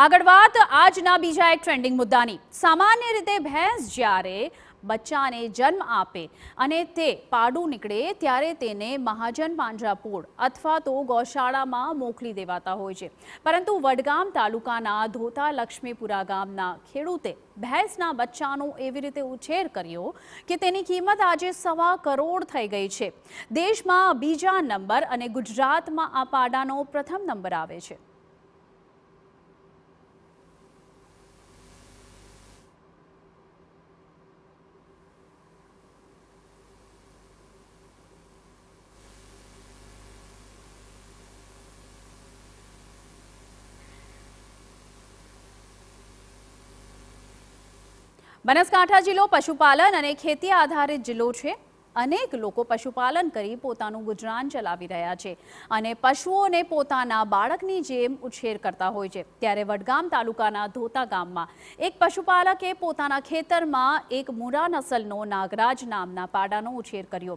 આગળ વાત આજના બીજા એક ટ્રેન્ડિંગ મુદ્દાની। સામાન્ય રીતે ભેંસ જ્યારે બચ્ચાને જન્મ આપે અને તે પાડું નીકળે ત્યારે તેને મહાજન પાંજરાપોળ અથવા તો ગૌશાળામાં મોકલી દેવાતા હોય છે। પરંતુ વડગામ તાલુકાના ધોતા લક્ષ્મીપુરા ગામના ખેડૂતે ભેંસના બચ્ચાનો એવી રીતે ઉછેર કર્યો કે તેની કિંમત આજે ₹1.25 કરોડ થઈ ગઈ છે। દેશમાં બીજા નંબર અને ગુજરાતમાં આ પાડાનો પ્રથમ નંબર આવે છે। બનાસકાંઠા જિલ્લો પશુપાલન અને ખેતી આધારિત જિલ્લો છે। અનેક લોકો પશુપાલન કરી પોતાનું ગુજરાન ચલાવી રહ્યા છે અને પશુઓને પોતાના બાળકની જેમ ઉછેર કરતા હોય છે। ત્યારે વડગામ તાલુકાના ધોતા ગામમાં એક પશુપાલકે પોતાના ખેતરમાં એક મુરા નસલનો નાગરાજ નામના પાડાનો ઉછેર કર્યો।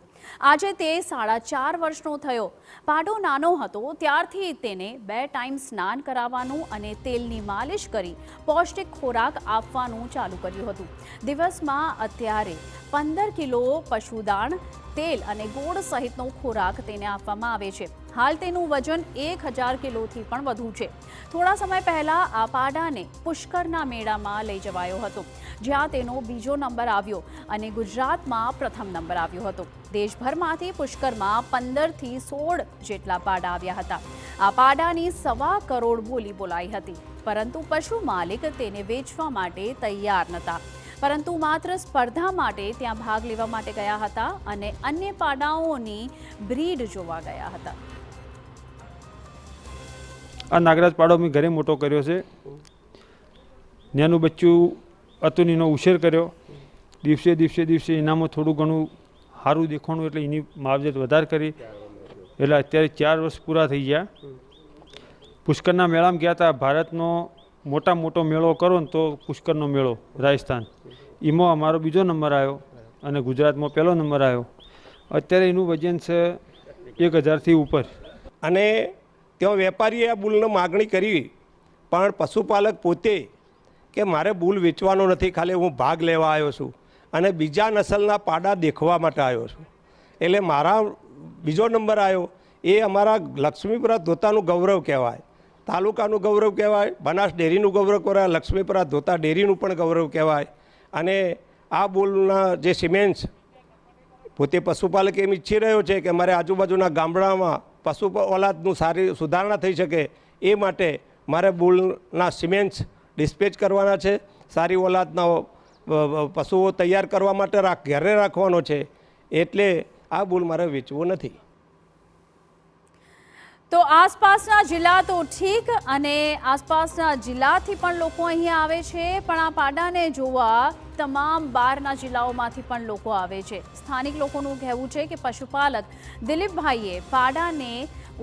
આજે તે 4.5 વર્ષનો થયો। પાડો નાનો હતો ત્યારથી તેને 2 ટાઈમ સ્નાન કરાવવાનું અને તેલની માલિશ કરી પૌષ્ટિક ખોરાક આપવાનું ચાલુ કર્યું હતું। દિવસમાં અત્યારે 15 કિલો પશુદાણ તેલ અને ગોળ સહિતનો ખોરાક તેને આપવામાં આવે છે। હાલ તેનું વજન 1000 કિલોથી પણ વધુ છે। થોડા સમય પહેલા આ પાડાને પુષ્કરના મેળામાં લઈ જવાયો હતો, જ્યાં તેનો બીજો નંબર આવ્યો અને ગુજરાતમાં પ્રથમ નંબર આવ્યો હતો। દેશભરમાંથી પુષ્કરમાં 15 થી 16 જેટલા પાડા આવ્યા હતા। આ પાડાની ₹1.25 કરોડ બોલી બોલાઈ હતી, પરંતુ પશુ માલિક તેને વેચવા માટે તૈયાર નહોતા, પરંતુ માત્ર સ્પર્ધા માટે ત્યાં ભાગ લેવા માટે ગયા હતા અને અન્ય પાડાઓની બ્રીડ જોવા ગયા હતા। આ નાગરાજ પાડો મેં ઘરે મોટો કર્યો છે। નાનું બચ્ચું હતું એનો ઉછેર કર્યો। દિવસે એનામાં થોડું ઘણું સારું દેખાણું એટલે એની માવજત વધારે કરી। એટલે અત્યારે 4 વર્ષ પૂરા થઈ ગયા। પુષ્કરના મેળામાં ગયા હતા। ભારતનો મોટામાં મોટો મેળો કરો ને તો પુષ્કરનો મેળો રાજસ્થાન, એમાં અમારો બીજો નંબર આવ્યો અને ગુજરાતમાં પહેલો નંબર આવ્યો। અત્યારે એનું વજન છે 1000થી ઉપર। અને ત્યાં વેપારીએ આ બુલનો માગણી કરી, પણ પશુપાલક પોતે કે મારે બુલ વેચવાનો નથી, ખાલી હું ભાગ લેવા આવ્યો છું અને બીજા નસલના પાડા દેખવા માટે આવ્યો છું। એટલે મારા બીજો નંબર આવ્યો એ અમારા લક્ષ્મીપુરા ધોતાનું ગૌરવ કહેવાય, તાલુકાનું ગૌરવ કહેવાય, બનાસ ડેરીનું ગૌરવ કહેવાય, લક્ષ્મીપુરા ધોતા ડેરીનું પણ ગૌરવ કહેવાય। અને આ બુલના જે સિમેન્ટ્સ પોતે પશુપાલક એમ ઈચ્છી રહ્યો છે કે મારે આજુબાજુના ગામડામાં પશુ ઓલાદનું સારી સુધારણા થઈ શકે, એ માટે મારે બુલના સિમેન્ટ્સ ડિસ્પેચ કરવાના છે। સારી ઓલાદના પશુઓ તૈયાર કરવા માટે ઘરે રાખવાનો છે, એટલે આ બુલ મારે વેચવો નથી। તો આસપાસના જિલ્લા તો ઠીક, અને આસપાસના જિલ્લાથી પણ લોકો અહીં આવે છે, પણ આ પાડાને જોવા તમામ બહારના જિલ્લાઓમાંથી પણ લોકો આવે છે। સ્થાનિક લોકોનું કહેવું છે કે પશુપાલક દિલીપભાઈએ પાડાને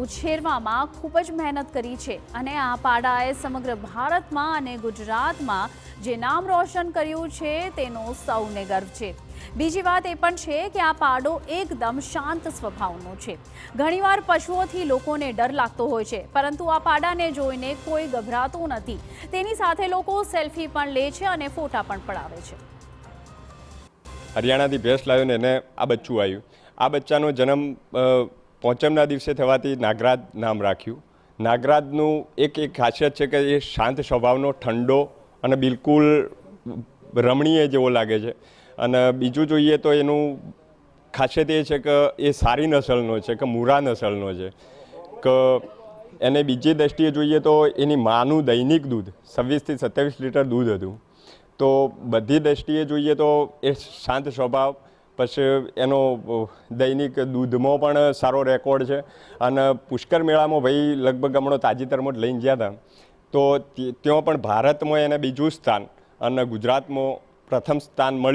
ઉછેરવામાં ખૂબ જ મહેનત કરી છે અને આ પાડાએ સમગ્ર ભારતમાં અને ગુજરાતમાં જે નામ રોશન કર્યું છે તેનો સૌને ગર્વ છે। બીજી વાત એ પણ છે કે આ પાડો એકદમ શાંત સ્વભાવનો છે। ઘણીવાર પશુઓથી લોકોને ડર લાગતો હોય છે, પરંતુ આ પાડાને જોઈને કોઈ ગભરાતું નથી। તેની સાથે લોકો સેલ્ફી પણ લે છે અને ફોટા પણ પડાવે છે। હરિયાણાથી ભેંસ લાવ્યો ને એને આ બચ્ચું આવ્યું। આ બચ્ચાનો જન્મ પોંચમના દિવસે થવાથી નાગરાજ નામ રાખ્યું। નાગરાજનું એક ખાસિયત છે કે એ શાંત સ્વભાવનો, ઠંડો અને બિલકુલ રમણીય જેવો લાગે છે। અને બીજું જોઈએ તો એનું ખાસિયત એ છે કે એ સારી નસલનો છે, કે મુરા નસલનો છે, કે એને બીજી દૃષ્ટિએ જોઈએ તો એની માનું દૈનિક દૂધ 26 થી 27 લીટર દૂધ હતું। તો બધી દૃષ્ટિએ જોઈએ તો એ શાંત સ્વભાવ, પછી એનો દૈનિક દૂધમાં પણ સારો રેકોર્ડ છે। અને પુષ્કર મેળામાં ભાઈ લગભગ હમણાં તાજેતરમાં જ લઈને ગયા હતા, તો ત્યાં પણ ભારતમાં એને બીજું સ્થાન અને ગુજરાતમાં પ્રથમ સ્થાન મળ્યું।